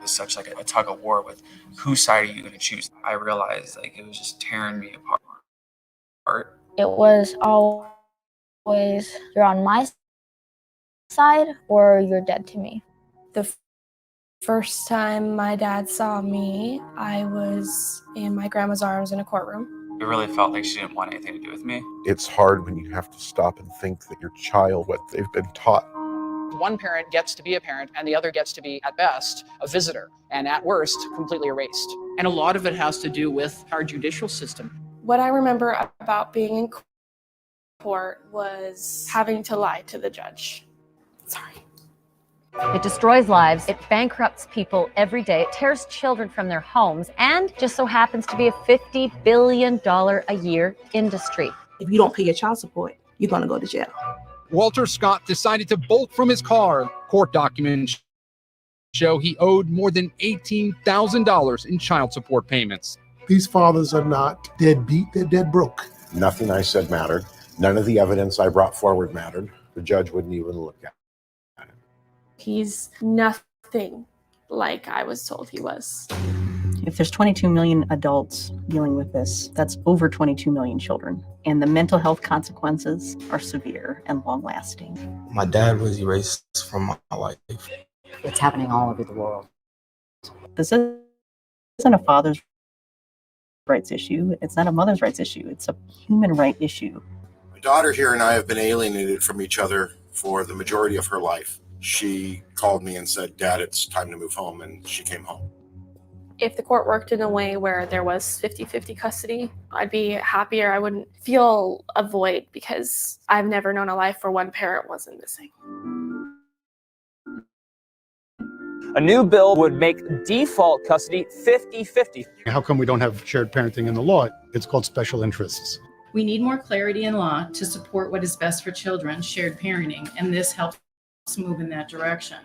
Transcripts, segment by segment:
was such like a tug of war with whose side are you going to choose. I realized like it was just tearing me apart. It was always you're on my side or you're dead to me. The first time my dad saw me, I was in my grandma's arms in a courtroom. It really felt like she didn't want anything to do with me. It's hard when you have to stop and think that your child, what they've been taught. One parent gets to be a parent and the other gets to be, at best, a visitor, and at worst, completely erased. And a lot of it has to do with our judicial system. What I remember about being in court was having to lie to the judge. Sorry. It destroys lives, it bankrupts people every day, it tears children from their homes, and just so happens to be a $50 billion a year industry. If you don't pay your child support, you're going to go to jail. Walter Scott decided to bolt from his car. Court documents show he owed more than $18,000 in child support payments. These fathers are not deadbeat, they're dead broke. Nothing I said mattered. None of the evidence I brought forward mattered. The judge wouldn't even look at it. He's nothing like I was told he was. If there's 22 million adults dealing with this, that's over 22 million children. And the mental health consequences are severe and long-lasting. My dad was erased from my life. It's happening all over the world. This isn't a father's rights issue. It's not a mother's rights issue. It's a human right issue. My daughter here and I have been alienated from each other for the majority of her life. She called me and said, "Dad, it's time to move home," and she came home. If the court worked in a way where there was 50-50 custody, I'd be happier. I wouldn't feel a void because I've never known a life where one parent wasn't missing. A new bill would make default custody 50-50. How come we don't have shared parenting in the law? It's called special interests. We need more clarity in law to support what is best for children, shared parenting, and this helps move in that direction.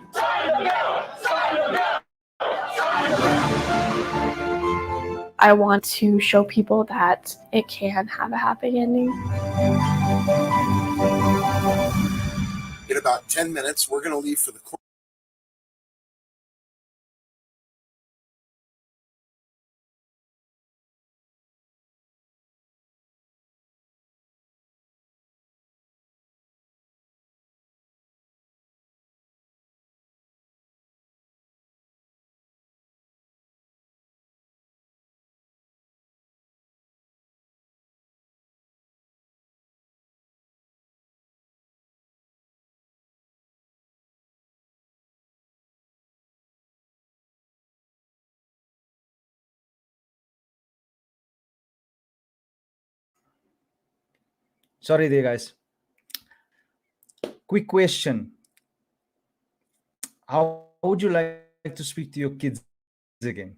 I want to show people that it can have a happy ending. In about 10 minutes, we're going to leave for the court. Sorry there, guys. Quick question. How would you like to speak to your kids again?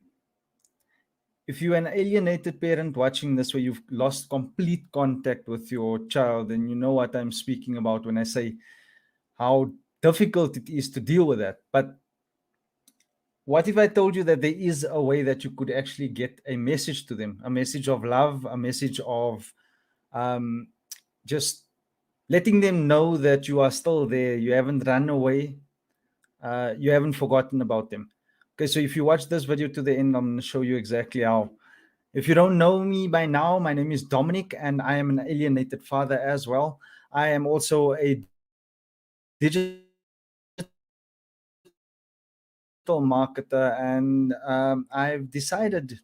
If you're an alienated parent watching this, where you've lost complete contact with your child, then you know what I'm speaking about when I say how difficult it is to deal with that. But what if I told you that there is a way that you could actually get a message to them, a message of love, a message of just letting them know that you are still there, you haven't run away, you haven't forgotten about them. Okay, so if you watch this video to the end, I'm going to show you exactly how. If you don't know me by now, my name is Dominic, and I am an alienated father as well. I am also a digital marketer, and I've decided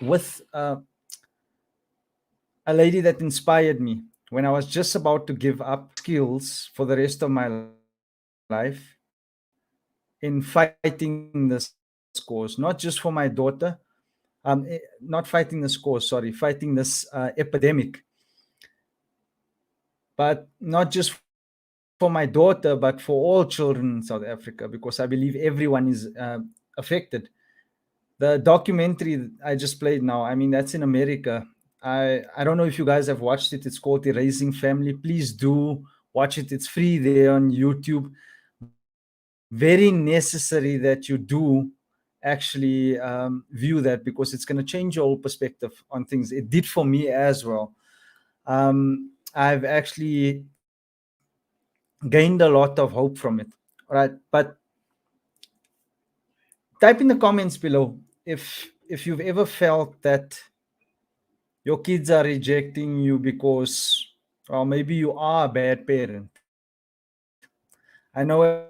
with a lady that inspired me when I was just about to give up skills for the rest of my life in fighting this cause, not just for my daughter, not fighting this cause, sorry, fighting this epidemic, but not just for my daughter, but for all children in South Africa, because I believe everyone is affected. The documentary I just played now, I mean, that's in America. I don't know if you guys have watched it. It's called Erasing Family. Please do watch it. It's free there on YouTube. Very necessary that you do actually view that, because it's going to change your whole perspective on things. It did for me as well. I've actually gained a lot of hope from it. All right. But type in the comments below if you've ever felt that your kids are rejecting you because, or maybe you are a bad parent. I know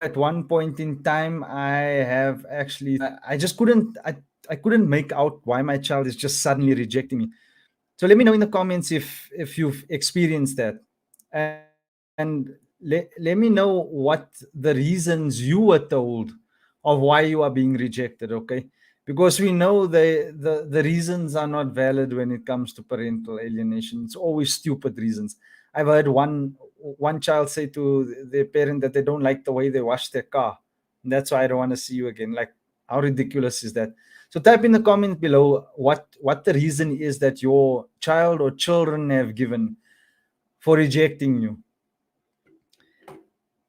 at one point in time I have actually, I just couldn't, I couldn't make out why my child is just suddenly rejecting me. So let me know in the comments if you've experienced that, and let me know what the reasons you were told of why you are being rejected. Okay, because we know the reasons are not valid when it comes to parental alienation. It's always stupid reasons. I've heard one child say to their parent that they don't like the way they wash their car, and that's why I don't want to see you again. Like, how ridiculous is that? So type in the comment below what the reason is that your child or children have given for rejecting you.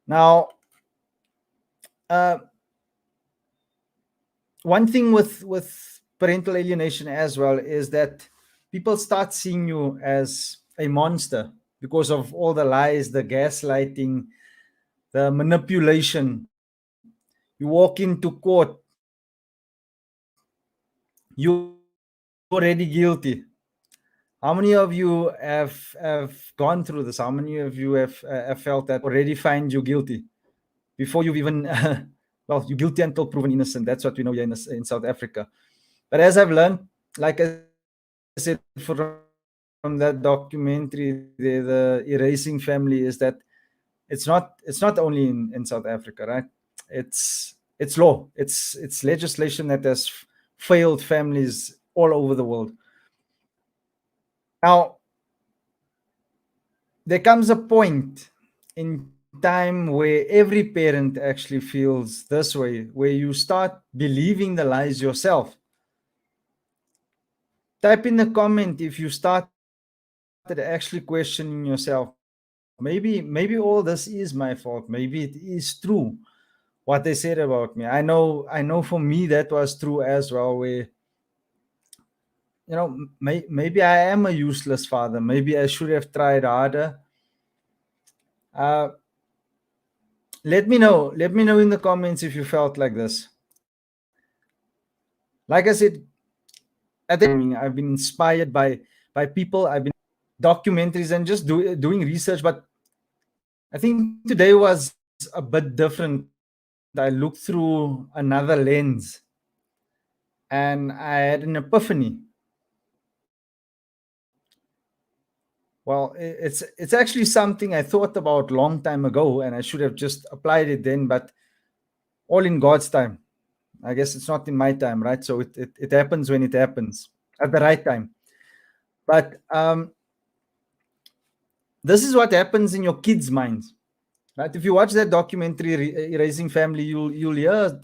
Now, one thing with parental alienation as well is that people start seeing you as a monster because of all the lies, the gaslighting, the manipulation. You walk into court, you're already guilty. How many of you have gone through this? How many of you have felt that already find you guilty before you've even, well, you're guilty until proven innocent. That's what we know here in South Africa. But as I've learned, like I said from that documentary, the Erasing Family, is that it's not only in South Africa, right? It's law. It's legislation that has failed families all over the world. Now, there comes a point in time where every parent actually feels this way, where you start believing the lies yourself. Type in the comment if you started actually questioning yourself. Maybe all this is my fault. Maybe it is true what they said about me. I know for me that was true as well, where, you know, maybe I am a useless father. Maybe I should have tried harder. Let me know in the comments if you felt like this. Like I said, I've been inspired by people. I've been documentaries and just doing research, but I think today was a bit different. I looked through another lens and I had an epiphany. Well, it's actually something I thought about a long time ago, and I should have just applied it then, but all in God's time. I guess it's not in my time, right? So it happens when it happens at the right time. But this is what happens in your kids' minds, right? If you watch that documentary, Raising Family, you'll hear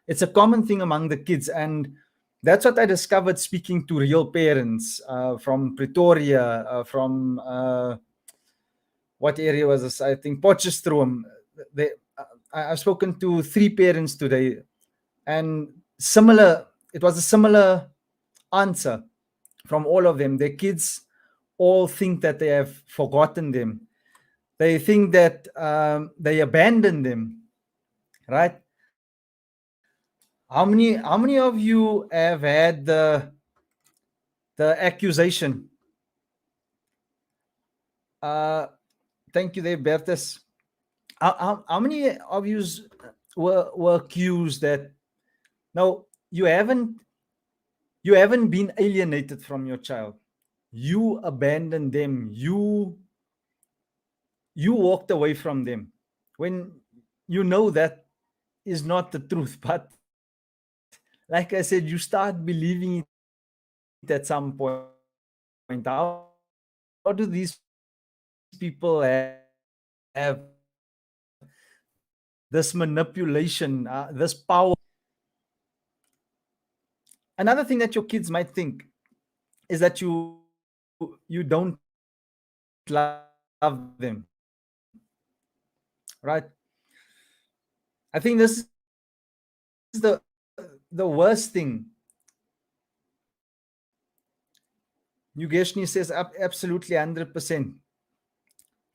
it's a common thing among the kids, and that's what I discovered speaking to real parents from Pretoria, from what area was this? I think Potchefstroom. I've spoken to 3 parents today, and it was a similar answer from all of them. Their kids all think that they have forgotten them. They think that they abandoned them, right? How many of you have had the accusation? Thank you there, Bertus. How many of you were accused that no, you haven't been alienated from your child, you abandoned them, you walked away from them, when you know that is not the truth? But like I said, you start believing it at some point. How do these people have this manipulation, this power? Another thing that your kids might think is that you don't love them, right? I think this is the worst thing. Yugeshni says absolutely 100%.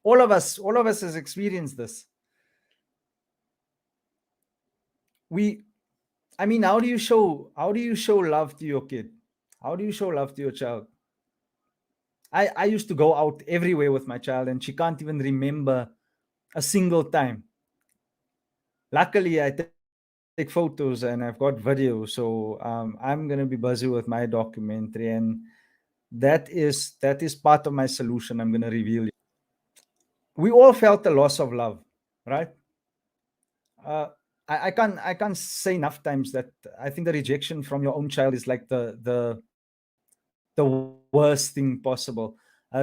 All of us has experienced this. I mean, how do you show love to your kid? How do you show love to your child? I used to go out everywhere with my child, and she can't even remember a single time. Luckily, I take photos and I've got video, so I'm gonna be busy with my documentary, and that is part of my solution. I'm gonna reveal. We all felt the loss of love, right? I can't say enough times that I think the rejection from your own child is like the worst thing possible.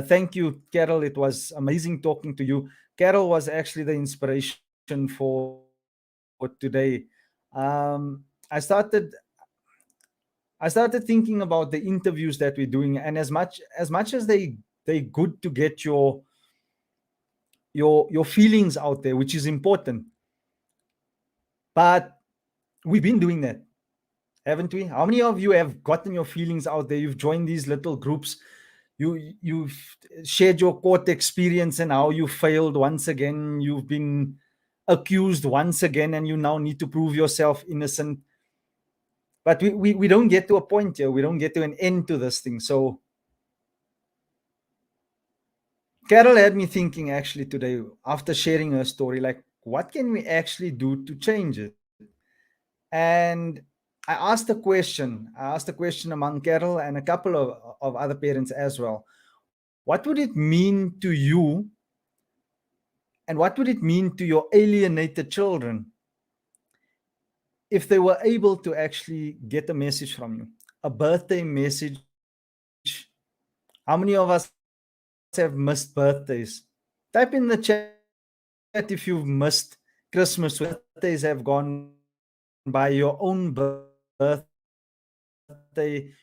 Thank you, Carol. It was amazing talking to you. Carol was actually the inspiration for today. I started thinking about the interviews that we're doing, and as much as they good to get your feelings out there, which is important. But we've been doing that, haven't we? How many of you have gotten your feelings out there? You've joined these little groups. You've shared your court experience and how you failed once again. You've been accused once again, and you now need to prove yourself innocent. But we don't get to a point here. We don't get to an end to this thing. So Carol had me thinking actually today after sharing her story, like, what can we actually do to change it? And I asked a question among Carol and a couple of other parents as well. What would it mean to you? And what would it mean to your alienated children if they were able to actually get a message from you, a birthday message? How many of us have missed birthdays? Type in the chat if you've missed Christmas. Birthdays have gone by, your own birthday,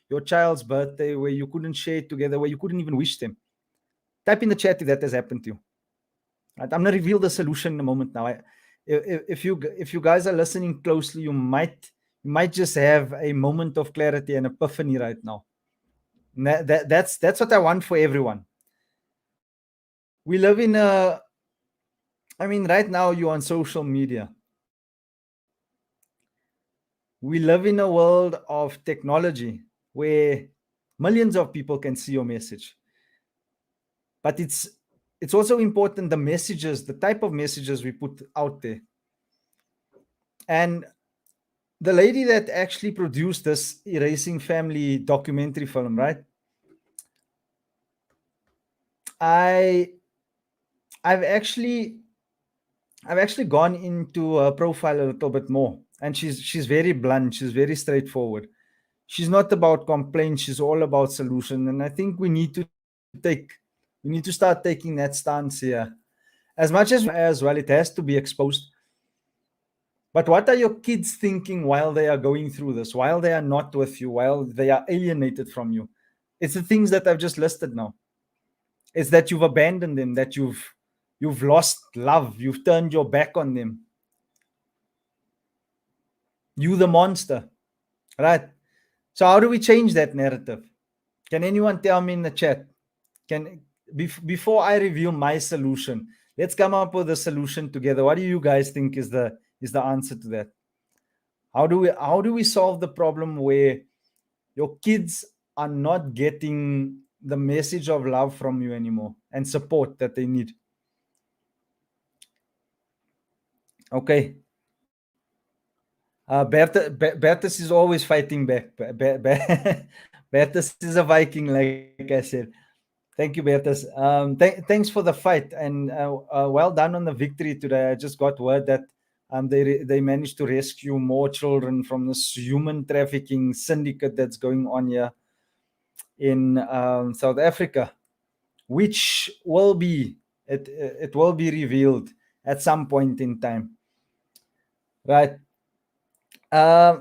your child's birthday, where you couldn't share it together, where you couldn't even wish them. Type in the chat if that has happened to you. Right? I'm going to reveal the solution in a moment now. If you guys are listening closely, you might just have a moment of clarity and epiphany right now. And that's what I want for everyone. We live in right now you're on social media. We live in a world of technology where millions of people can see your message. But it's also important, the messages, the type of messages we put out there. And the lady that actually produced this Erasing Family documentary film, right? I've actually gone into her profile a little bit more, and she's very blunt. She's very straightforward. She's not about complaints. She's all about solution. And I think we need to start taking that stance here. As much as well, it has to be exposed. But what are your kids thinking while they are going through this, while they are not with you, while they are alienated from you? It's the things that I've just listed now. It's that you've abandoned them, that you've lost love, you've turned your back on them. You the monster, right? So how do we change that narrative? Can anyone tell me in the chat? Before I reveal my solution, let's come up with a solution together. What do you guys think is the answer to that? How do we solve the problem where your kids are not getting the message of love from you anymore and support that they need? Okay. Bertus is always fighting back. Bertus is a Viking, like I said. Thank you, Bertus. Thanks for the fight, and well done on the victory today. I just got word that they managed to rescue more children from this human trafficking syndicate that's going on here in South Africa, which will be it will be revealed at some point in time, right? I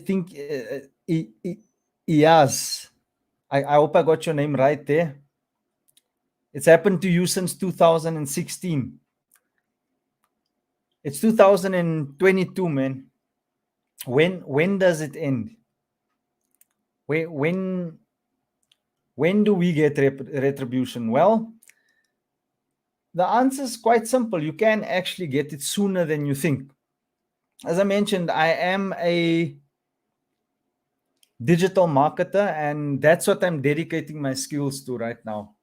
think Iyaz, I hope I got your name right there. It's happened to you since 2016. It's 2022, man. When does it end? When do we get retribution? Well, the answer is quite simple. You can actually get it sooner than you think. As I mentioned, I am a digital marketer, and that's what I'm dedicating my skills to right now.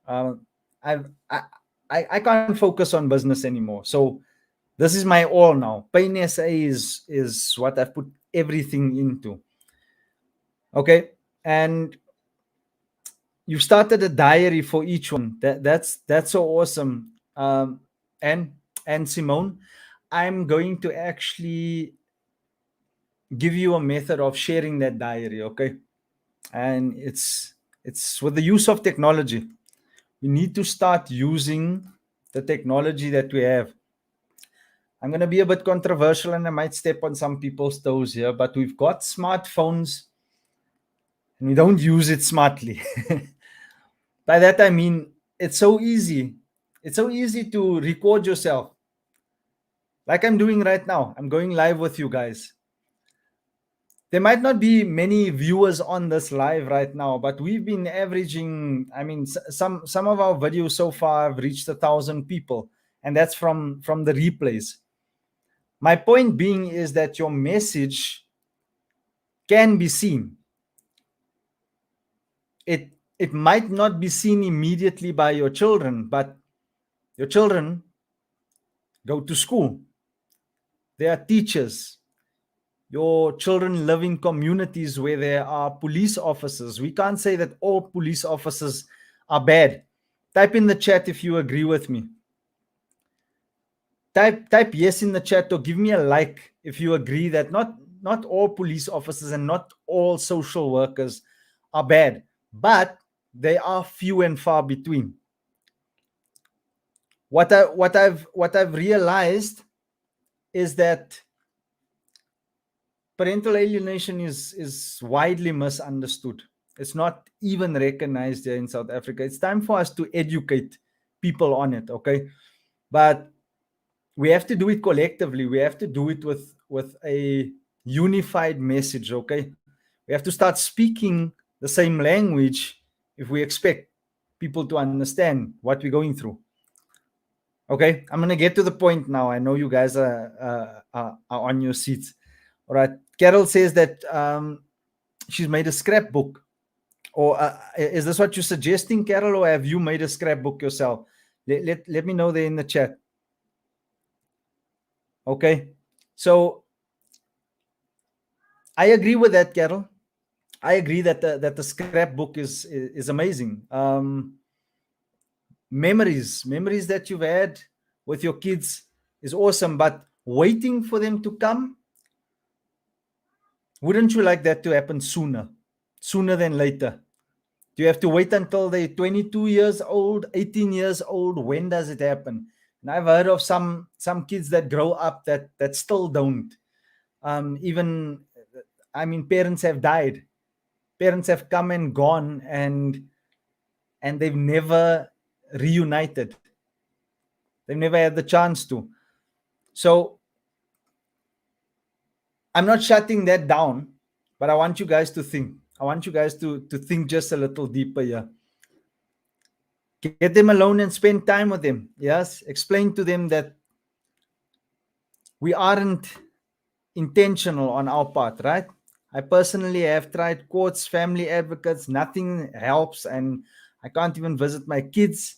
I can't focus on business anymore. So this is my all now. Pain SA is what I've put everything into. Okay. And you started a diary for each one. That's so awesome. And Simone, I'm going to actually give you a method of sharing that diary, okay? And it's with the use of technology. We need to start using the technology that we have. I'm going to be a bit controversial and I might step on some people's toes here, but we've got smartphones and we don't use it smartly. By that I mean it's so easy. It's so easy to record yourself. Like I'm doing right now. I'm going live with you guys. There might not be many viewers on this live right now, but we've been averaging, I mean, some of our videos so far have reached 1,000 people, and that's from the replays. My point being is that your message can be seen. It might not be seen immediately by your children, but your children go to school. They are teachers. Your children live in communities where there are police officers. We can't say that all police officers are bad. Type in the chat if you agree with me. Type yes in the chat or give me a like if you agree that not all police officers and not all social workers are bad, but they are few and far between. What I've realized is that parental alienation is widely misunderstood. It's not even recognized here in South Africa. It's time for us to educate people on it, okay? But we have to do it collectively. We have to do it with a unified message, okay? We have to start speaking the same language if we expect people to understand what we're going through. Okay, I'm going to get to the point now. I know you guys are on your seats. All right. Carol says that she's made a scrapbook. Or is this what you're suggesting, Carol, or have you made a scrapbook yourself? Let me know there in the chat. Okay. So I agree with that, Carol. I agree that the scrapbook is amazing. Memories that you've had with your kids is awesome, but waiting for them to come, wouldn't you like that to happen sooner than later? Do you have to wait until they're 22 years old, 18 years old? When does it happen? And I've heard of some kids that grow up that still don't. Even, I mean, parents have died. Parents have come and gone, and they've never reunited. They've never had the chance to. So I'm not shutting that down, but I want you guys to think. I want you guys to think just a little deeper here. Get them alone and spend time with them. Yes, explain to them that we aren't intentional on our part, right? I personally have tried courts, family advocates, nothing helps, and I can't even visit my kids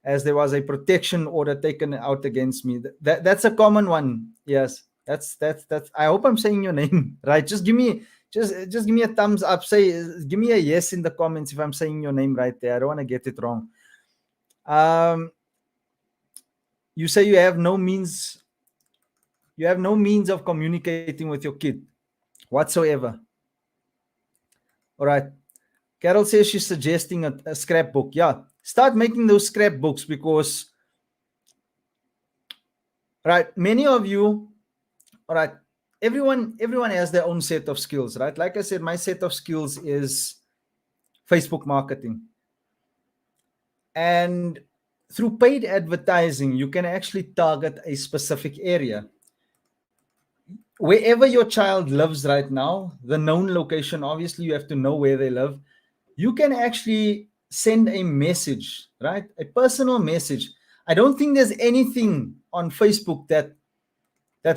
as there was a protection order taken out against me. That's a common one. Yes, that's. I hope I'm saying your name right. Just give me a thumbs up. Give me a yes in the comments if I'm saying your name right there. I don't want to get it wrong. You say you have no means. You have no means of communicating with your kid whatsoever. All right. Carol says she's suggesting a scrapbook. Yeah, start making those scrapbooks because, right, many of you, all right, everyone has their own set of skills, right? Like I said, my set of skills is Facebook marketing. And through paid advertising, you can actually target a specific area. Wherever your child lives right now, the known location, obviously you have to know where they live. You can actually send a message, right? A personal message. I don't think there's anything on Facebook that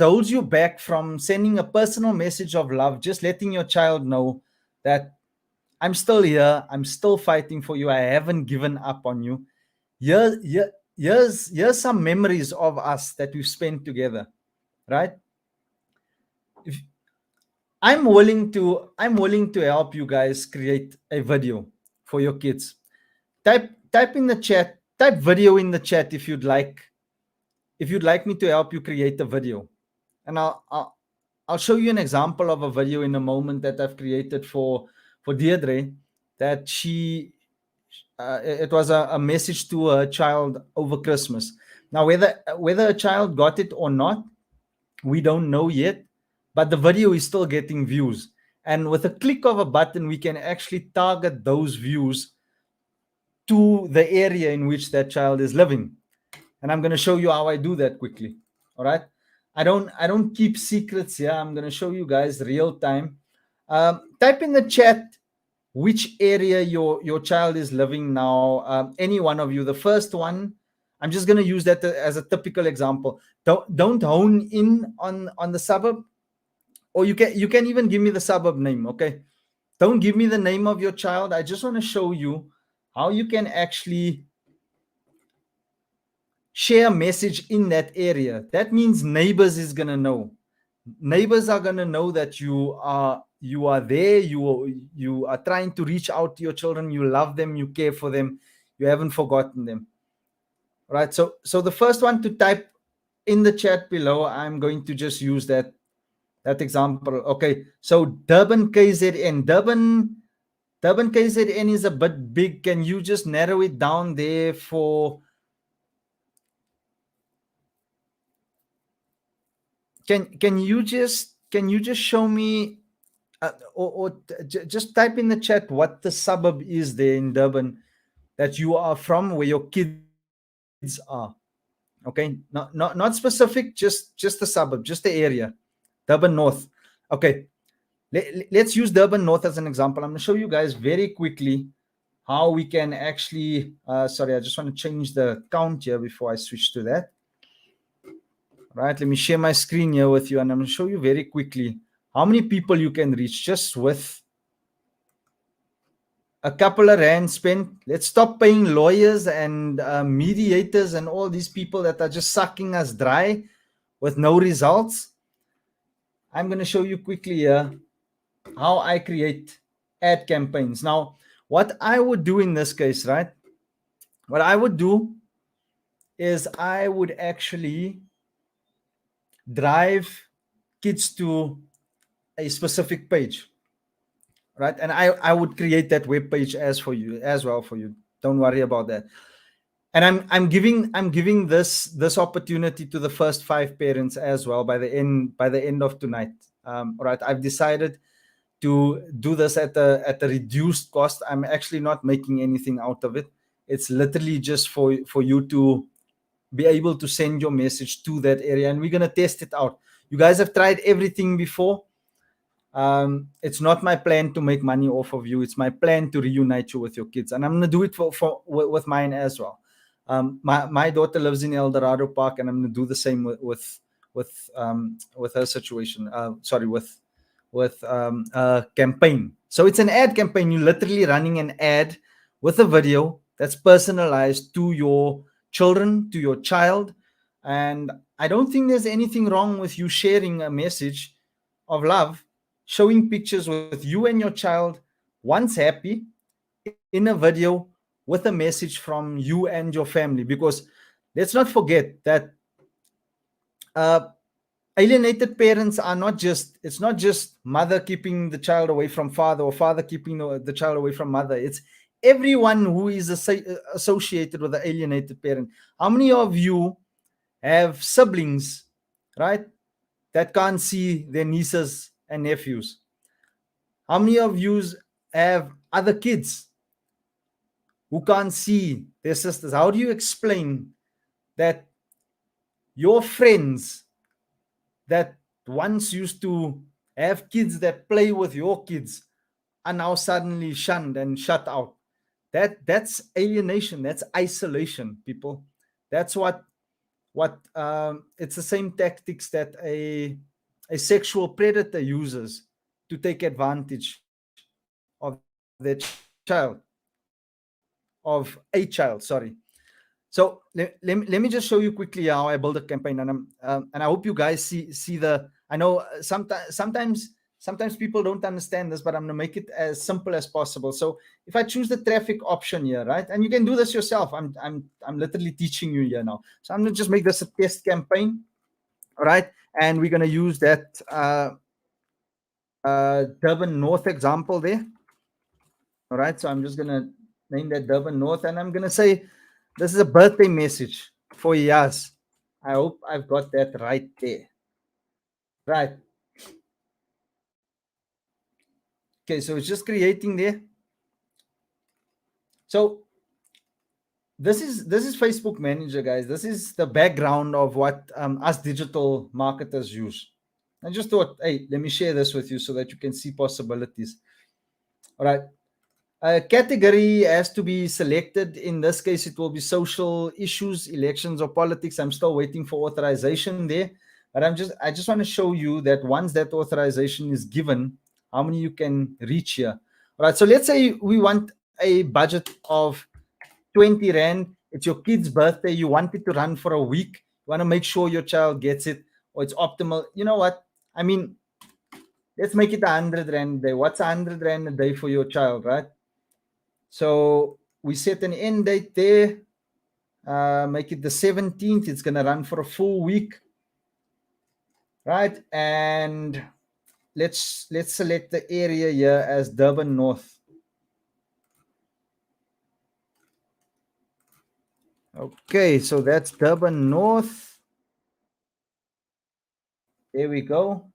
holds you back from sending a personal message of love, just letting your child know that I'm still here, I'm still fighting for you, I haven't given up on you. Here's some memories of us that we've spent together, right? If I'm willing to help you guys create a video for your kids. Type in the chat, type video in the chat if you'd like me to help you create a video. And I'll show you an example of a video in a moment that I've created for Deirdre, that it was a message to a child over Christmas. Now, whether a child got it or not, we don't know yet, but the video is still getting views. And with a click of a button, we can actually target those views to the area in which that child is living. And I'm going to show you how I do that quickly. All right. I don't keep secrets here. I'm going to show you guys real time. Type in the chat which area your child is living now. Any one of you. The first one, I'm just going to use that as a typical example. Don't hone in on the suburb, or you can even give me the suburb name. Okay. Don't give me the name of your child. I just want to show you how you can actually share a message in that area. That means neighbors is going to know. Neighbors are going to know that you are there, you are trying to reach out to your children, you love them, you care for them, you haven't forgotten them. Right? So the first one to type in the chat below, I'm going to just use that example. Okay, so Durban KZN. Durban KZN is a bit big. Can you just narrow it down there for... Can you just show me, just type in the chat what the suburb is there in Durban that you are from, where your kids are. Okay, not specific, just the suburb, just the area. Durban North. Okay, let's use Durban North as an example. I'm going to show you guys very quickly how we can actually sorry, I just want to change the count here before I switch to that. Right, let me share my screen here with you, and I'm going to show you very quickly how many people you can reach just with a couple of rand spent. Let's stop paying lawyers and mediators and all these people that are just sucking us dry with no results. I'm going to show you quickly here how I create ad campaigns. Now, what I would do in this case, right? What I would do is I would actually drive kids to a specific page, right? And I would create that web page as well for you. Don't worry about that. And I'm giving this opportunity to the first 5 parents as well by the end of tonight. All right, I've decided to do this at a reduced cost. I'm actually not making anything out of it. It's literally just for you to be able to send your message to that area, and we're going to test it out. You guys have tried everything before. It's not my plan to make money off of you. It's my plan to reunite you with your kids, and I'm going to do it with mine as well. My daughter lives in El Dorado Park, and I'm going to do the same with her situation. With a campaign. So it's an ad campaign. You're literally running an ad with a video that's personalized to your children, to your child. And I don't think there's anything wrong with you sharing a message of love, showing pictures with you and your child once happy in a video with a message from you and your family. Because let's not forget that alienated parents are it's not just mother keeping the child away from father, or father keeping the child away from mother. It's everyone who is associated with the alienated parent. How many of you have siblings, right, that can't see their nieces and nephews? How many of you have other kids who can't see their sisters? How do you explain that your friends that once used to have kids that play with your kids are now suddenly shunned and shut out? That's alienation. That's isolation, people. That's what it's the same tactics that a sexual predator uses to take advantage of their child, of a child. Sorry. So let me just show you quickly how I build a campaign, and I hope you guys see the. I know sometimes people don't understand this, but I'm gonna make it as simple as possible. So if I choose the traffic option here, right, and you can do this yourself. I'm literally teaching you here now. So I'm gonna just make this a test campaign, all right, and we're gonna use that Durban North example there. All right, so I'm just gonna name that Durban North, and I'm gonna say this is a birthday message for Yas. I hope I've got that right there. Right. Okay, so it's just creating there. So this is Facebook Manager, guys. This is the background of what us digital marketers use. I just thought, hey, let me share this with you so that you can see possibilities. All right. A category has to be selected. In this case, it will be social issues, elections, or politics. I'm still waiting for authorization there, but I just want to show you that once that authorization is given, how many you can reach here. All right, so let's say we want a budget of 20 Rand. It's your kid's birthday. You want it to run for a week. You want to make sure your child gets it or it's optimal. You know what? I mean, let's make it 100 Rand a day. What's 100 Rand a day for your child, right? So we set an end date there, make it the 17th. It's going to run for a full week, right? And let's select the area here as Durban North. Okay, so that's Durban North. There we go.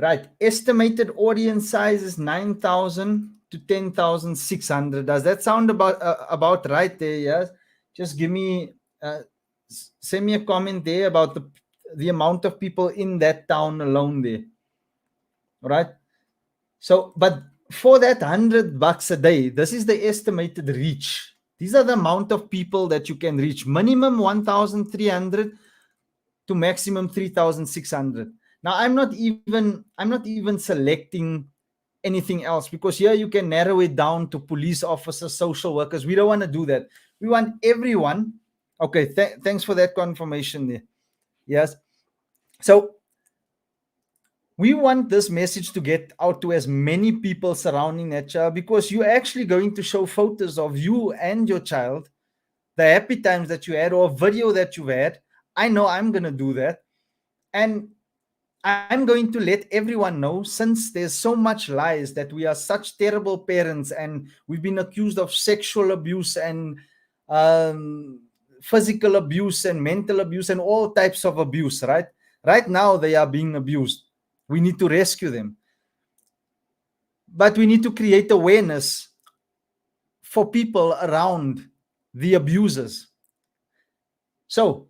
Right, estimated audience size is 9,000 to 10,600. Does that sound about right there? Yes. Just give me, send me a comment there about the amount of people in that town alone there. All right. So, but for that $100 a day, this is the estimated reach. These are the amount of people that you can reach. Minimum 1,300 to maximum 3,600. Now I'm not even selecting anything else, because here you can narrow it down to police officers, social workers. We don't want to do that. We want everyone. Okay, thanks for that confirmation there. Yes. So we want this message to get out to as many people surrounding that child, because you're actually going to show photos of you and your child, the happy times that you had, or a video that you've had. I know I'm going to do that. And I'm going to let everyone know, since there's so much lies that we are such terrible parents and we've been accused of sexual abuse and physical abuse and mental abuse and all types of abuse, right? Right now they are being abused. We need to rescue them. But we need to create awareness for people around the abusers. So,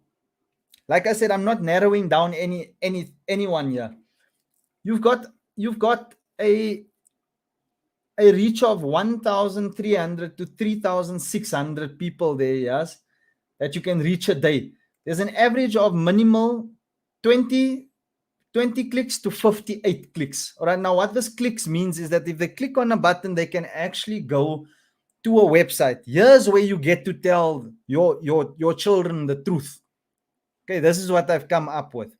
like I said, I'm not narrowing down anyone here. You've got a reach of 1,300 to 3,600 people there, yes, that you can reach a day. There's an average of minimal 20 clicks to 58 clicks. All right, now what this clicks means is that if they click on a button, they can actually go to a website. Here's where you get to tell your children the truth. Okay, this is what I've come up with.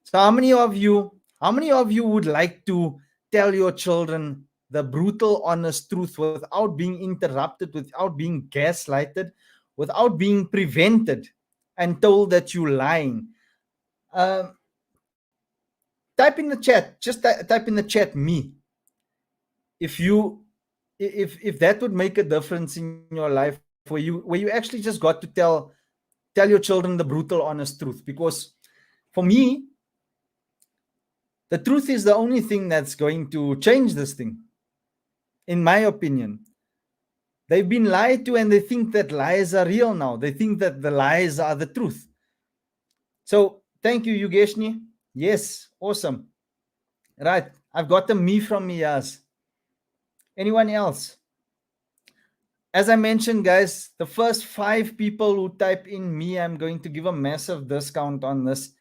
So how many of you would like to tell your children the brutal, honest truth without being interrupted, without being gaslighted, without being prevented and told that you're lying? Type in the chat. Just type in the chat me. If that would make a difference in your life, where you actually just got to tell your children the brutal, honest truth. Because for me, the truth is the only thing that's going to change this thing, in my opinion. They've been lied to and they think that lies are real now. They think that the lies are the truth. So thank you, Yugeshni. Yes, awesome. Right, I've got the me from Miyaz. Anyone else? as I mentioned, guys, the first 5 people who type in me, I'm going to give a massive discount on this.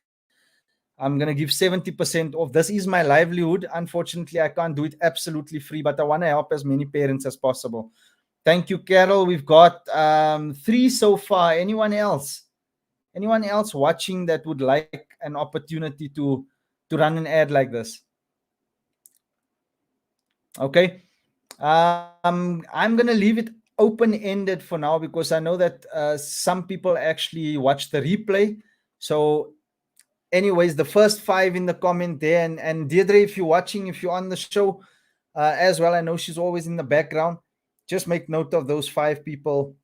I'm going to give 70% off. This is my livelihood. Unfortunately, I can't do it absolutely free, but I want to help as many parents as possible. Thank you, Carol. We've got 3 so far. Anyone else? Anyone else watching that would like an opportunity to run an ad like this? Okay. I'm going to leave it open-ended for now because I know that some people actually watch the replay. So anyways, the first 5 in the comment there, and Deirdre, if you're watching, if you're on the show as well, I know she's always in the background. Just make note of those 5 people,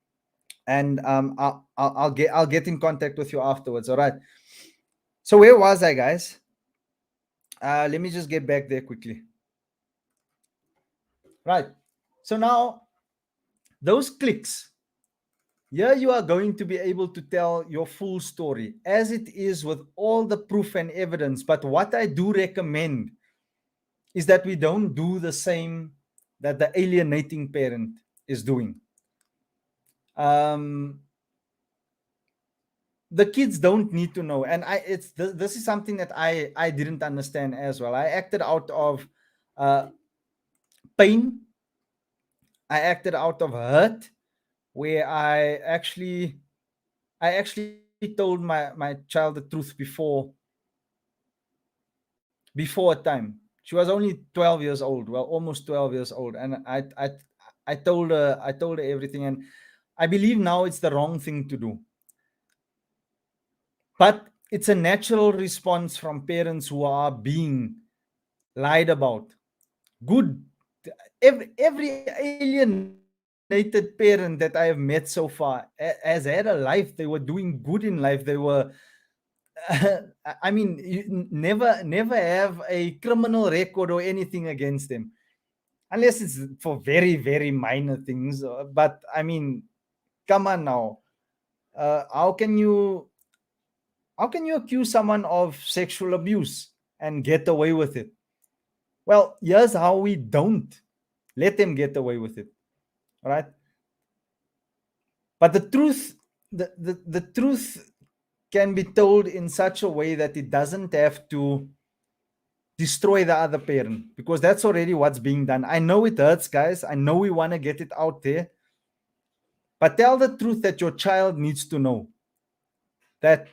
and I'll get in contact with you afterwards. All right. So where was I, guys? Let me just get back there quickly. Right. So now those clicks. Here you are going to be able to tell your full story as it is with all the proof and evidence. But what I do recommend is that we don't do the same that the alienating parent is doing. The kids don't need to know. And this is something that I didn't understand as well. I acted out of pain. I acted out of hurt, where I actually told my child the truth before a time. She was only 12 years old, well, almost 12 years old, and I told her everything, and I believe now it's the wrong thing to do. But it's a natural response from parents who are being lied about. Good. Every alienated parent that I have met so far has had a life. They were doing good in life. They were, I mean, you never have a criminal record or anything against them, unless it's for very, very minor things. But I mean, come on now. How can you accuse someone of sexual abuse and get away with it? Well, here's how we don't let them get away with it. All right. But the truth, the truth can be told in such a way that it doesn't have to destroy the other parent, because that's already what's being done. I know it hurts, guys. I know we want to get it out there. But tell the truth that your child needs to know. That,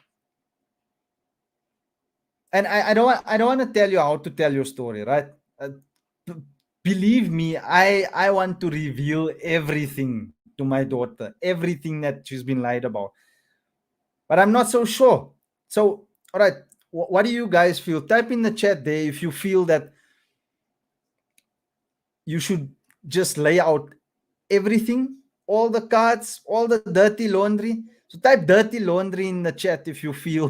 and I don't want to tell you how to tell your story, right? Believe me, I want to reveal everything to my daughter, everything that she's been lied about. But I'm not so sure. So, all right, what do you guys feel? Type in the chat there if you feel that you should just lay out everything, all the cards, all the dirty laundry. So type dirty laundry in the chat if you feel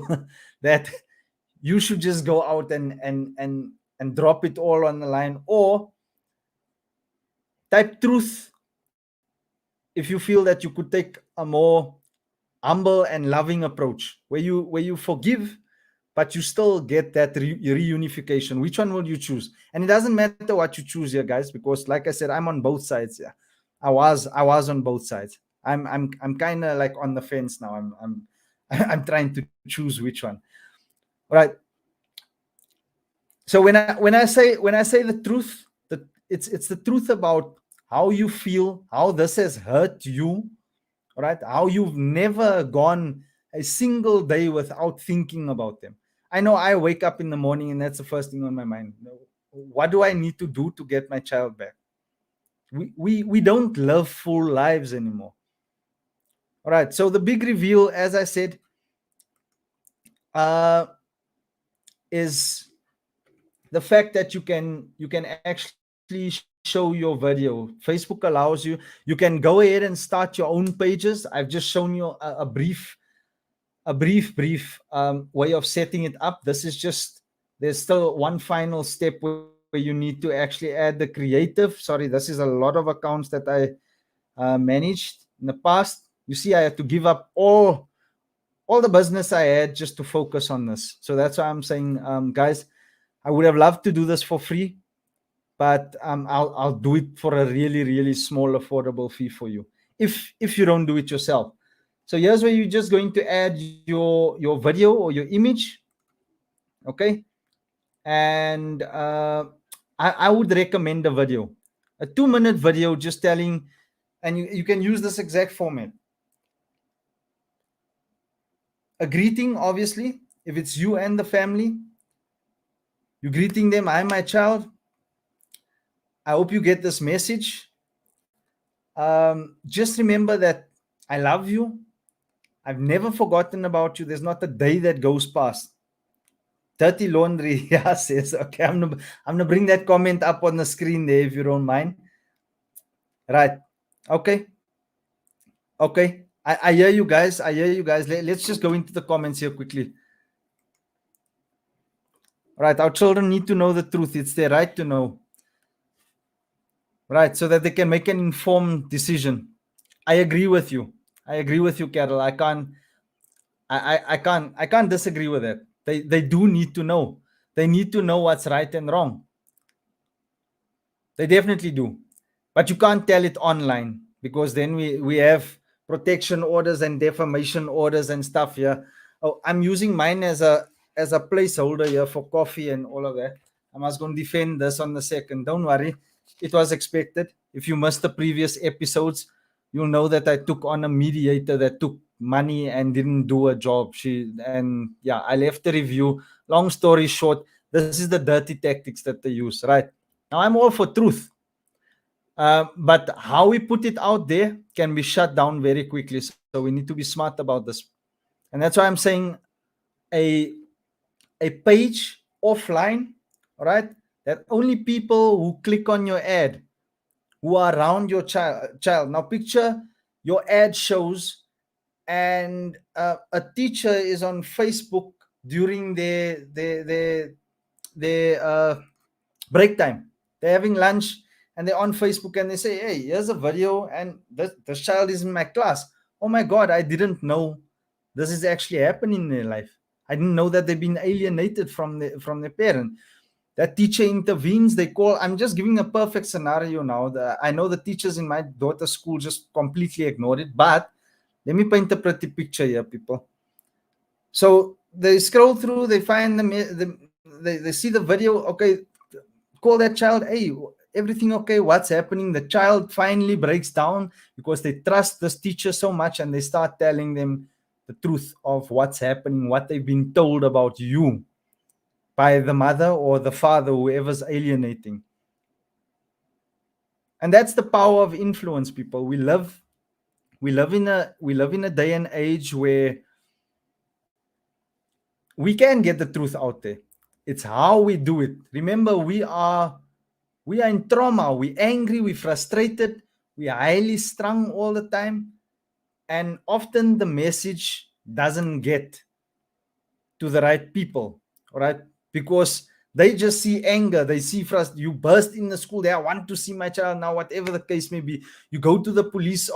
that you should just go out and drop it all on the line, or type truth if you feel that you could take a more humble and loving approach where you forgive, but you still get that reunification. Which one will you choose? And it doesn't matter what you choose here, guys, because like I said, I'm on both sides. Yeah, I was on both sides. I'm kind of like on the fence now. I'm trying to choose which one. All right. So when I say the truth, it's the truth about how you feel, how this has hurt you, all right? How you've never gone a single day without thinking about them. I know I wake up in the morning and that's the first thing on my mind. What do I need to do to get my child back? We don't live full lives anymore. All right, so the big reveal, as I said, is the fact that you can actually show your video. Facebook allows you. You can go ahead and start your own pages. I've just shown you a brief way of setting it up. This is just, there's still one final step where you need to actually add the creative. Sorry, this is a lot of accounts that I managed in the past. You see, I had to give up all the business I had just to focus on this. So that's why I'm saying, guys, I would have loved to do this for free, but I'll do it for a really, really small, affordable fee for you. if you don't do it yourself. So here's where you're just going to add your video or your image. Okay. And I would recommend a video, a 2-minute video, just telling, and you can use this exact format. A greeting, obviously, if it's you and the family, you're greeting them, "Hi, my child. I hope you get this message. Just remember that I love you. I've never forgotten about you. There's not a day that goes past." Dirty laundry, yeah, says. Okay, I'm gonna bring that comment up on the screen there if you don't mind. Right. Okay. Okay. I hear you guys. I hear you guys. Let's just go into the comments here quickly. Right. Our children need to know the truth. It's their right to know. Right. So that they can make an informed decision. I agree with you. I agree with you, Carol. I can't disagree with that. They do need to know. They need to know what's right and wrong. They definitely do. But you can't tell it online, because then we have protection orders and defamation orders and stuff here. Oh, I'm using mine as a placeholder here for coffee and all of that. I must go and defend this on the second. Don't worry. It was expected. If you missed the previous episodes, you'll know that I took on a mediator that took money and didn't do a job. I left the review. Long story short, this is the dirty tactics that they use, right? Now, I'm all for truth. But how we put it out there can be shut down very quickly. So we need to be smart about this. And that's why I'm saying a page offline, all right, that only people who click on your ad, who are around your child. Now picture your ad shows, and a teacher is on Facebook during their break time. They're having lunch and they're on Facebook and they say, "Hey, here's a video, and this child is in my class. Oh my God, I didn't know this is actually happening in their life. I didn't know that they've been alienated from their parent." That teacher intervenes. They call. I'm just giving a perfect scenario now. I know the teachers in my daughter's school just completely ignored it, but let me paint a pretty picture here, people. So they scroll through, they find they see the video. Okay, call that child. "Hey, everything okay? What's happening?" The child finally breaks down because they trust this teacher so much, and they start telling them the truth of what's happening, what they've been told about you by the mother or the father, whoever's alienating. And that's the power of influence, people. We live in a day and age where we can get the truth out there. It's how we do it. Remember, we are in trauma. We're angry, we're frustrated, we're highly strung all the time. And often the message doesn't get to the right people, right? Because they just see anger, they see frustration. You burst in the school, they want to see my child now, whatever the case may be. You go to the police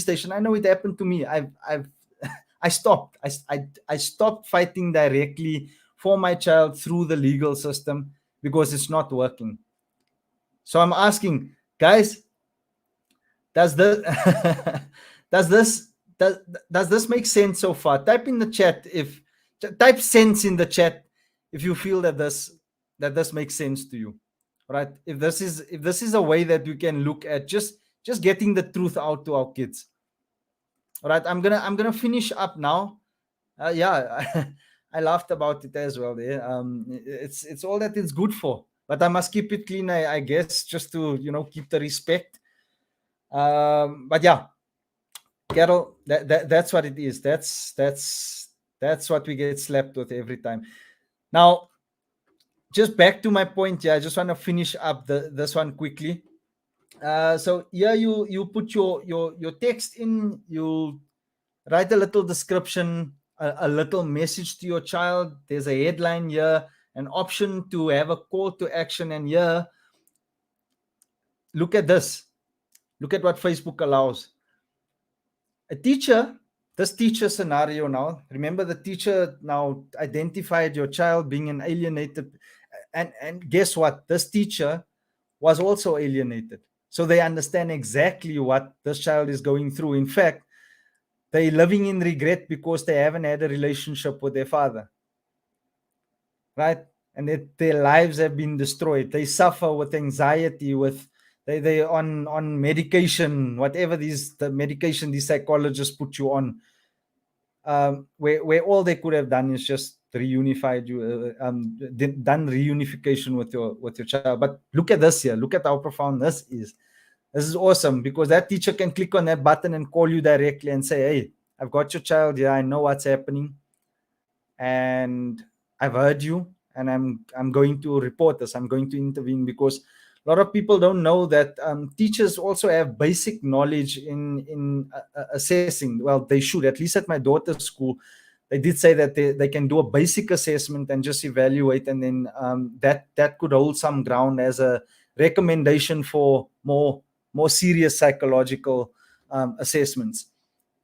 station. I know it happened to me. I stopped. I stopped fighting directly for my child through the legal system because it's not working. So I'm asking, guys, does this make sense so far? Type in the chat type sense in the chat if you feel that this makes sense to you, right? If this is a way that we can look at just getting the truth out to our kids. All right, I'm gonna finish up now. I laughed about it as well there. It's all that it's good for, but I must keep it clean, I guess, just to keep the respect. But yeah, Carol, that's what it is. That's what we get slapped with every time. Now, just back to my point here. I just want to finish up this one quickly. So here you put your text in. You write a little description, a little message to your child. There's a headline here, an option to have a call to action, and here, look at this. Look at what Facebook allows. This teacher scenario now, remember the teacher now identified your child being an alienated, and guess what? This teacher was also alienated. so they understand exactly what this child is going through. In fact, they're living in regret because they haven't had a relationship with their father, right? And their lives have been destroyed. They suffer with anxiety, with they on medication, whatever the medication these psychologists put you on, where all they could have done is just reunified you, done reunification with your child. But look at this here. Look at how profound this is. This is awesome, because that teacher can click on that button and call you directly and say, hey, I've got your child here. I know what's happening, and I've heard you, and I'm going to report this. I'm going to intervene, because a lot of people don't know that teachers also have basic knowledge in assessing. Well, they should. At least at my daughter's school, they did say that they can do a basic assessment and just evaluate, and then that could hold some ground as a recommendation for more serious psychological assessments.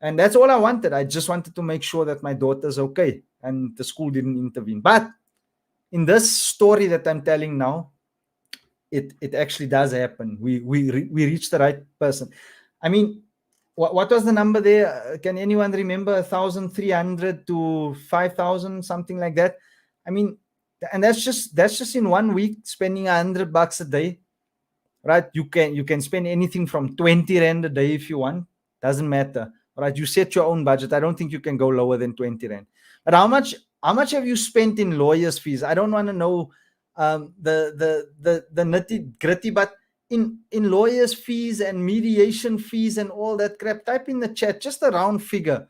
And that's all I wanted. I just wanted to make sure that my daughter's okay, and the school didn't intervene. But in this story that I'm telling now, it actually does happen. We reached the right person. I mean, what was the number there? Can anyone remember? 1,300 to 5,000, something like that. I mean, and that's just in 1 week, spending $100 a day, right? You can spend anything from 20 rand a day if you want. Doesn't matter, right? You set your own budget. I don't think you can go lower than 20 rand. But how much have you spent in lawyers' fees? I don't want to know the nitty gritty, but in lawyers' fees and mediation fees and all that crap, type in the chat just a round figure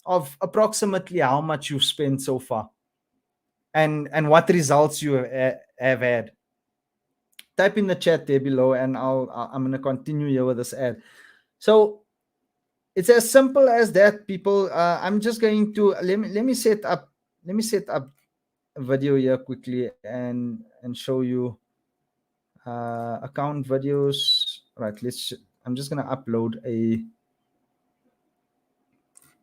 of approximately how much you've spent so far, and what results you have had. Type in the chat there below, and I'm going to continue here with this ad. So it's as simple as that, people. I'm just going to let me set up a video here quickly and show you account videos. Right, I'm just going to upload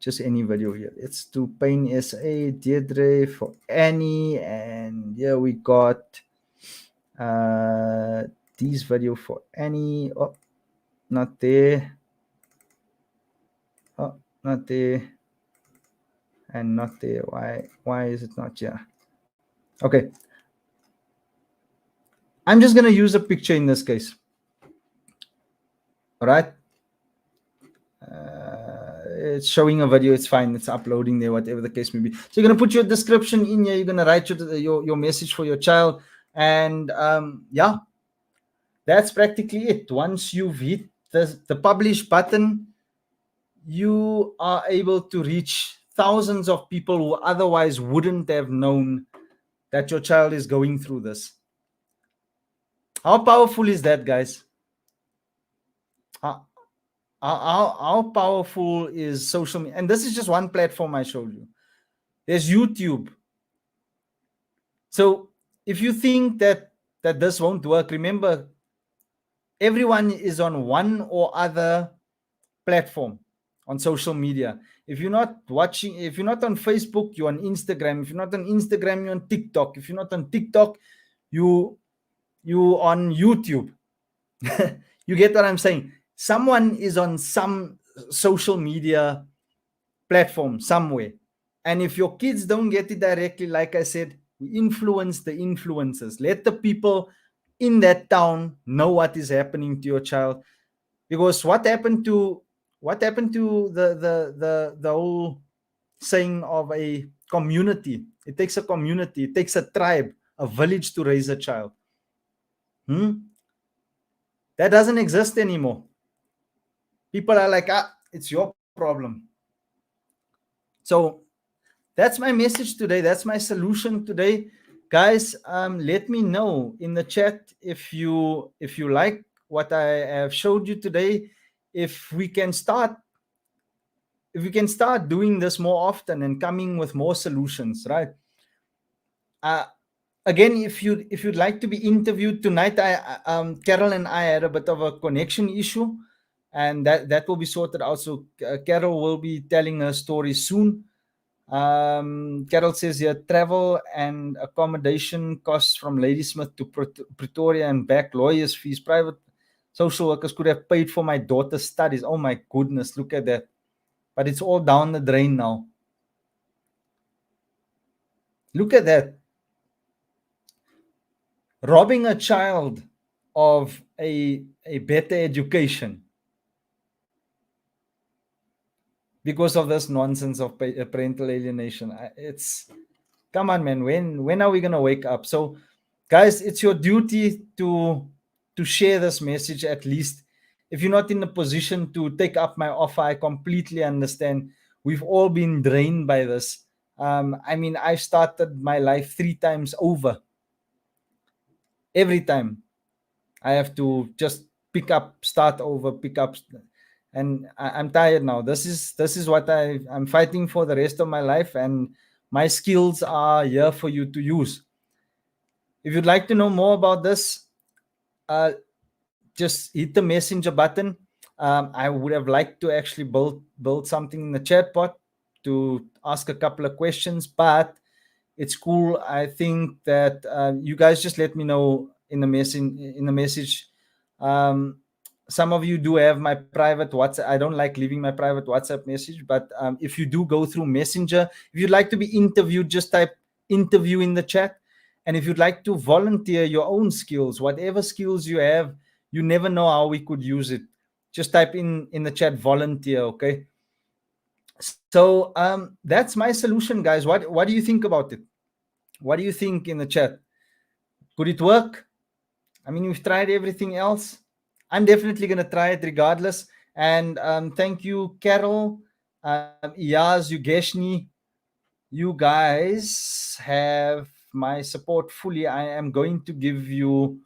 just any video here. Let's do Pain SA, Deirdre for Annie, and here we got these video for Annie. Oh, not there. Oh, not there. And not there. Why is it not here? Okay. I'm just going to use a picture in this case. All right. It's showing a video. It's fine. It's uploading there, whatever the case may be. So you're going to put your description in here. You're going to write your message for your child. And yeah, that's practically it. Once you've hit the publish button, you are able to reach thousands of people who otherwise wouldn't have known that your child is going through this. How powerful is that, guys? How powerful is social media? And this is just one platform I showed you. There's YouTube. So if you think that this won't work, remember, everyone is on one or other platform on social media. If you're not watching, if you're not on Facebook, you're on Instagram. If you're not on Instagram, you're on TikTok. If you're not on TikTok, you on YouTube. You get what I'm saying? Someone is on some social media platform somewhere. And if your kids don't get it directly, like I said, we influence the influencers. Let the people in that town know what is happening to your child. Because what happened to the whole saying of a community? It takes a community, it takes a tribe, a village to raise a child. That doesn't exist anymore. People are like, it's your problem. So that's my message today. That's my solution today. Guys, let me know in the chat if you like what I have showed you today. If we can start doing this more often and coming with more solutions, right? Again, if you'd like to be interviewed tonight, Carol and I had a bit of a connection issue, and that will be sorted out. So Carol will be telling her story soon. Carol says here, travel and accommodation costs from Ladysmith to Pretoria and back, lawyers fees, private. social workers could have paid for my daughter's studies. Oh my goodness, look at that. But it's all down the drain now. Look at that. Robbing a child of a better education because of this nonsense of parental alienation. It's, come on, man. When are we gonna wake up? So, guys, it's your duty to share this message. At least, if you're not in a position to take up my offer, I completely understand. We've all been drained by this. I mean, I've started my life 3 times over. Every time I have to just pick up, start over, pick up, and I'm tired now. This is what I'm fighting for the rest of my life, and my skills are here for you to use. If you'd like to know more about this, just hit the messenger button. I would have liked to actually build something in the chat bot to ask a couple of questions, but it's cool. I think that you guys just let me know in the message. Some of you do have my private WhatsApp. I don't like leaving my private WhatsApp message, but if you do go through Messenger, if you'd like to be interviewed, just type interview in the chat. And if you'd like to volunteer your own skills, whatever skills you have, you never know how we could use it. Just type in the chat volunteer, okay? So that's my solution, guys. What do you think about it? What do you think in the chat? Could it work? I mean, we've tried everything else. I'm definitely going to try it regardless. And thank you, Carol, Iyaz, Yugeshni. You guys have my support fully. I'm going to give you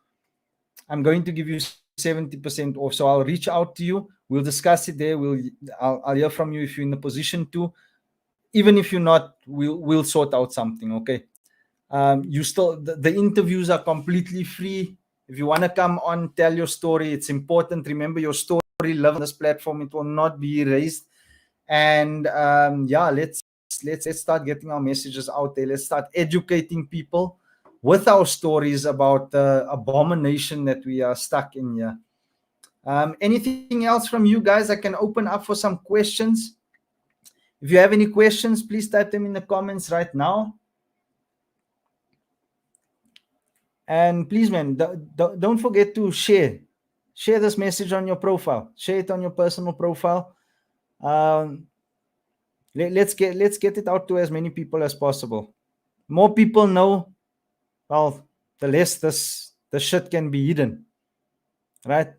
70% off. So I'll reach out to you. We'll discuss it there. I'll hear from you if you're in a position to. Even if you're not, we'll sort out something, okay? You still, the interviews are completely free. If you want to come on, tell your story. It's important. Remember, your story live on this platform. It will not be erased. And yeah, let's start getting our messages out there. Let's start educating people with our stories about the abomination that we are stuck in here. Anything else from you guys? I can open up for some questions. If you have any questions, please type them in the comments right now. And please, man, don't forget to share this message on your profile. Share it on your personal profile. Let's get it out to as many people as possible. More people know, well, the less this shit can be hidden, right?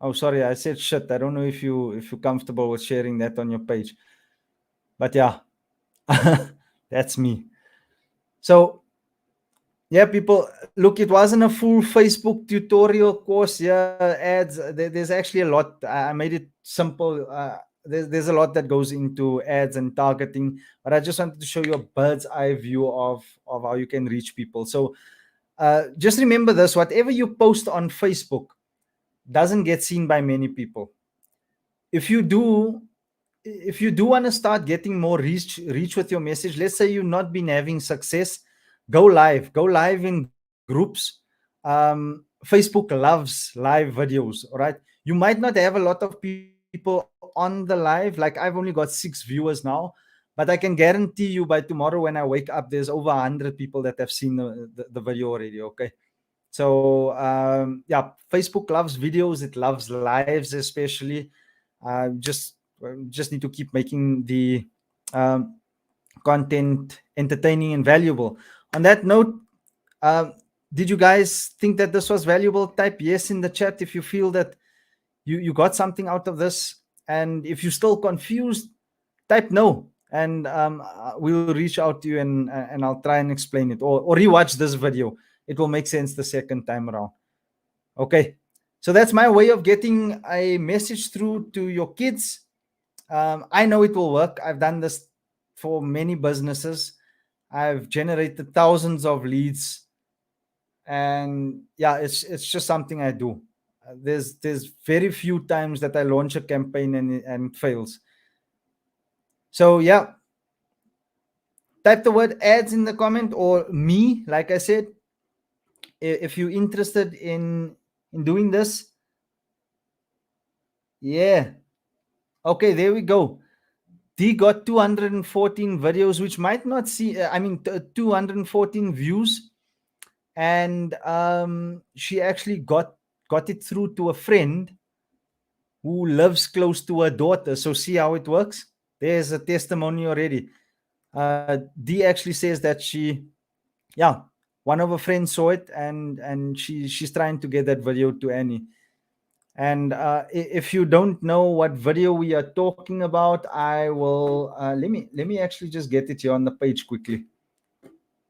Oh, sorry, I said shit. I don't know if you're comfortable with sharing that on your page, but yeah, that's me. So yeah, people, look, it wasn't a full Facebook tutorial course. Yeah, ads. There's actually a lot. I made it simple. There's a lot that goes into ads and targeting, but I just wanted to show you a bird's eye view of how you can reach people. So just remember this: whatever you post on Facebook doesn't get seen by many people. If you do want to start getting more reach with your message, let's say you've not been having success, go live in groups. Facebook loves live videos. All right, you might not have a lot of people on the live. Like, I've only got 6 viewers now, but I can guarantee you by tomorrow when I wake up, there's over 100 people that have seen the video already. Okay, so yeah, Facebook loves videos. It loves lives, especially. Just need to keep making the content entertaining and valuable. On that note, did you guys think that this was valuable? Type yes in the chat if you feel that you got something out of this. And if you're still confused, type no, and we'll reach out to you and I'll try and explain it, or rewatch this video. It will make sense the second time around. Okay, so that's my way of getting a message through to your kids. I know it will work. I've done this for many businesses. I've generated thousands of leads, and yeah, it's just something I do. There's very few times that I launch a campaign and it fails. So yeah, type the word ads in the comment, or me, like I said, if you're interested in doing this. Yeah. Okay, there we go. D got 214 videos, which might not see, 214 views. And she actually got it through to a friend who lives close to her daughter. So see how it works? There's a testimony already. D actually says that one of her friends saw it, and she's trying to get that video to Annie. And if you don't know what video we are talking about, I will let me actually just get it here on the page quickly.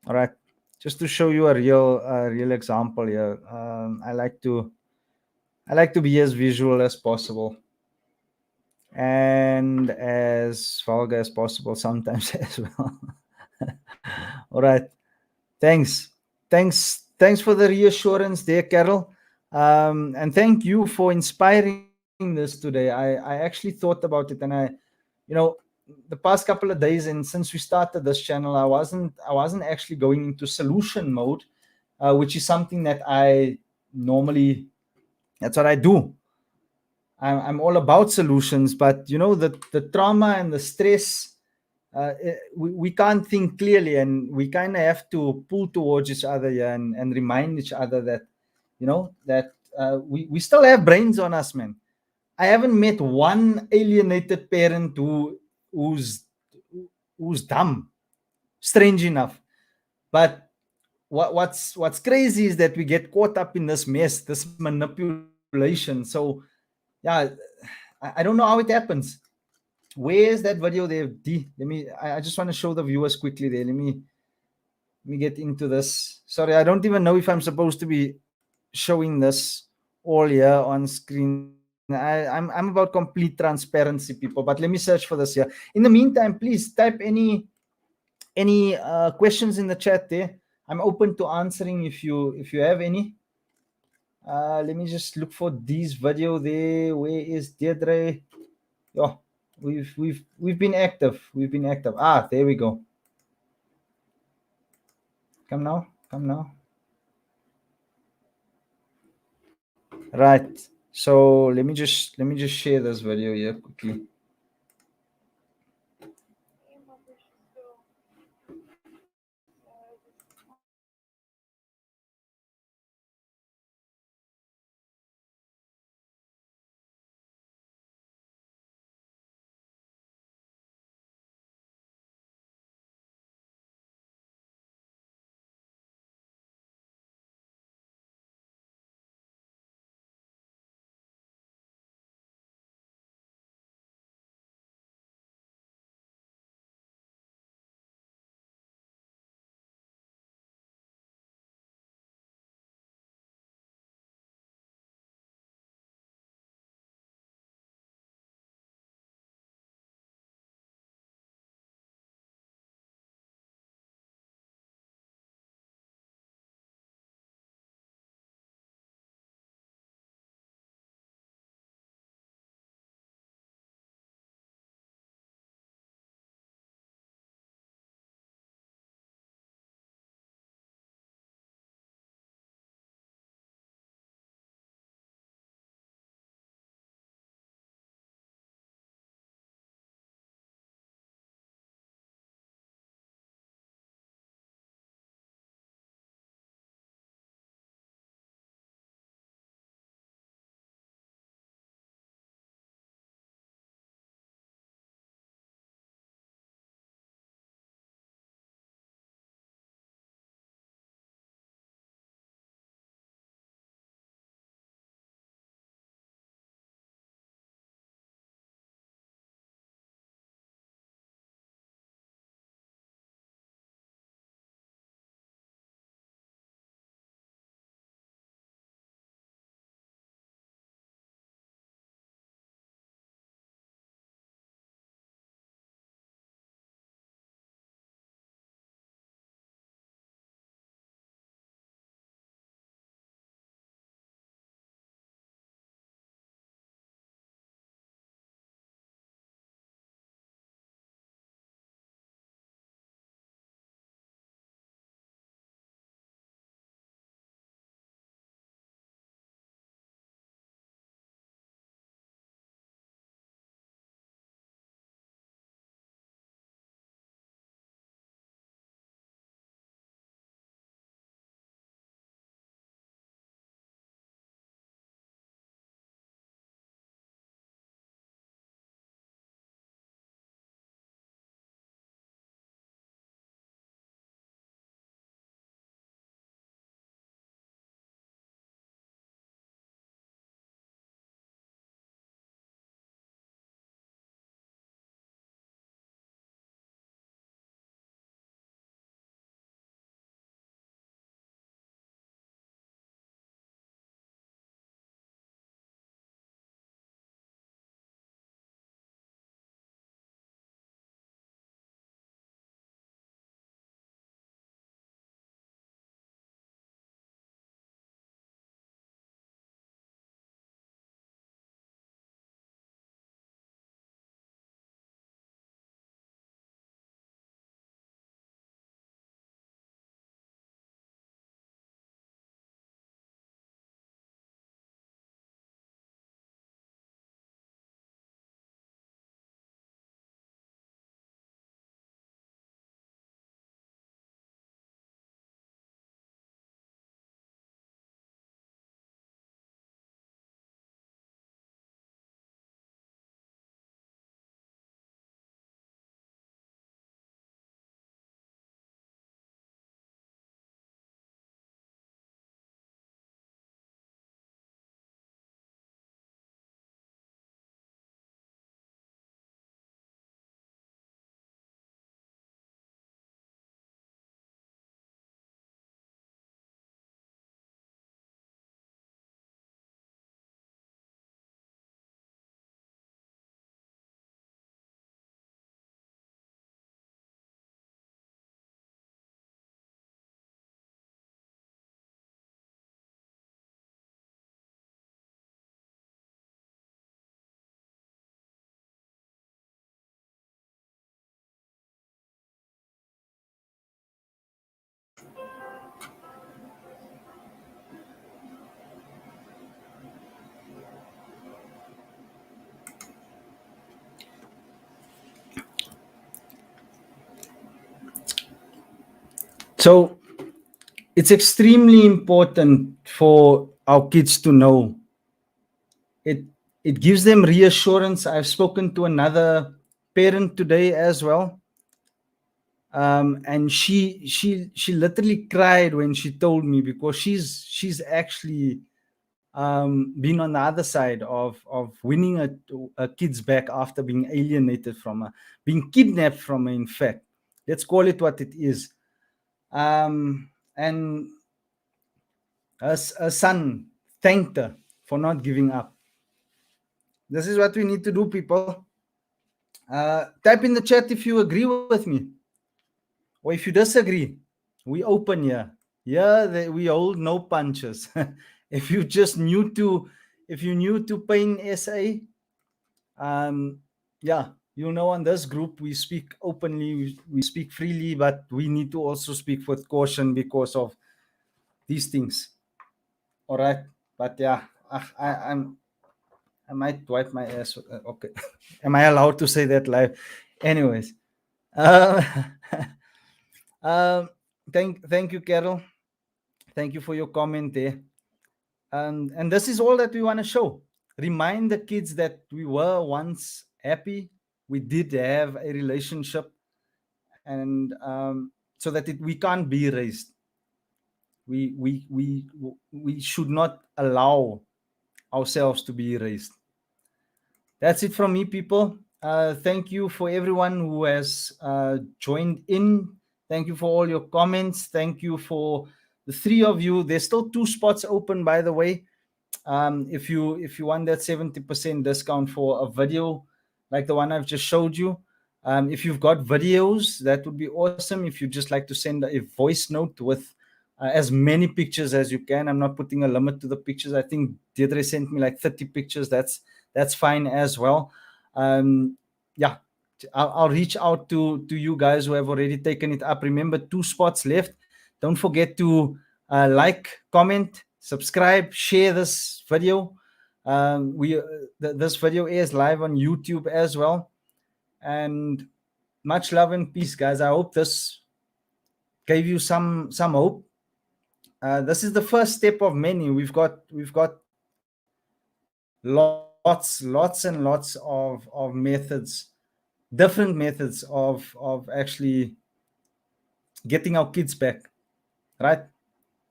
All right, just to show you a real example here. I like to be as visual as possible and as vulgar as possible sometimes as well. All right, thanks for the reassurance there, Carol. And thank you for inspiring this today. I actually thought about it, and the past couple of days, and since we started this channel, I wasn't actually going into solution mode, which is something that that's what I do. I'm all about solutions, but the trauma and the stress, we can't think clearly, and we kind of have to pull towards each other, and remind each other that we still have brains on us, man. I haven't met one alienated parent who's dumb, strange enough. But what's crazy is that we get caught up in this mess, this manipulation. So yeah, I don't know how it happens. Where's that video there, D? I just want to show the viewers quickly there. Let me get into this. Sorry, I don't even know if I'm supposed to be showing this all here on screen. I'm about complete transparency, people, but let me search for this here. In the meantime, please type any questions in the chat there. I'm open to answering if you have any. Let me just look for these video there. Where is Deirdre? Oh, we've been active. There we go. Come now. Right. So let me just share this video here quickly. So it's extremely important for our kids to know. It gives them reassurance. I've spoken to another parent today as well, and she literally cried when she told me, because she's actually been on the other side of winning a kid's back after being alienated from her, being kidnapped from her. In fact, let's call it what it is. And her son thanked her for not giving up. This is what we need to do, people. Type in the chat if you agree with me, or if you disagree. We open here. We hold no punches. If you just new to Pain SA, you know, on this group we speak openly, we speak freely, but we need to also speak with caution because of these things. All right, but yeah, I might wipe my ass. Okay, am I allowed to say that live? Anyways, thank you, Carol. Thank you for your comment there. And this is all that we want to show. Remind the kids that we were once happy. We did have a relationship, and so that we can't be erased. We should not allow ourselves to be erased. That's it from me, people. Thank you for everyone who has joined in. Thank you for all your comments. Thank you for the 3 of you. There's still 2 spots open, by the way. If you want that 70% discount for a video like the one I've just showed you, if you've got videos, that would be awesome. If you just like to send a voice note with as many pictures as you can, I'm not putting a limit to the pictures. I think Deirdre sent me like 30 pictures. That's fine as well. Yeah, I'll reach out to you guys who have already taken it up. Remember, 2 spots left. Don't forget to like, comment, subscribe, share this video. This video is live on YouTube as well. And much love and peace, guys. I hope this gave you some hope. This is the first step of many. We've got lots and lots of methods, different methods of actually getting our kids back, right?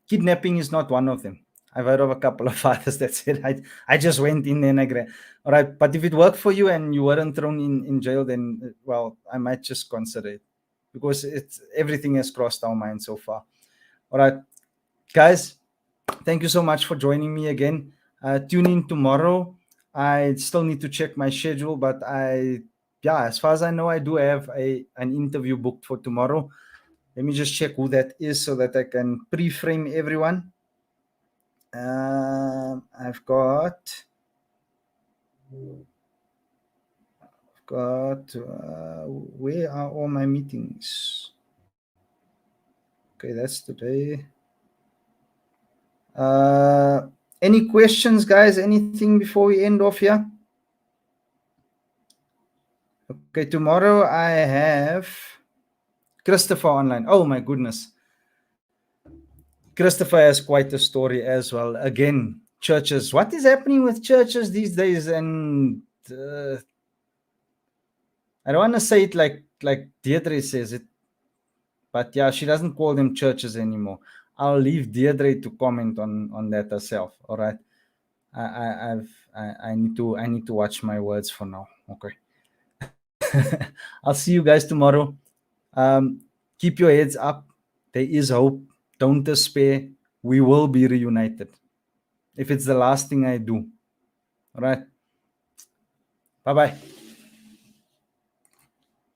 Kidnapping is not one of them. I've heard of a couple of fathers that said, I just went in and I grabbed. All right, but if it worked for you and you weren't thrown in jail, then, well, I might just consider it, because everything has crossed our mind so far. All right, guys, thank you so much for joining me again. Tune in tomorrow. I still need to check my schedule, but as far as I know, I do have an interview booked for tomorrow. Let me just check who that is so that I can pre-frame everyone. I've got where are all my meetings? Okay, that's today. Any questions, guys? Anything before we end off here? Okay, tomorrow I have Christopher online. Oh my goodness. Christopher has quite a story as well. Again, churches. What is happening with churches these days? And I don't want to say it like Deirdre says it, but yeah, she doesn't call them churches anymore. I'll leave Deirdre to comment on that herself. All right. I need to watch my words for now. Okay. I'll see you guys tomorrow. Keep your heads up. There is hope. Don't despair. We will be reunited. If it's the last thing I do. All right. Bye-bye.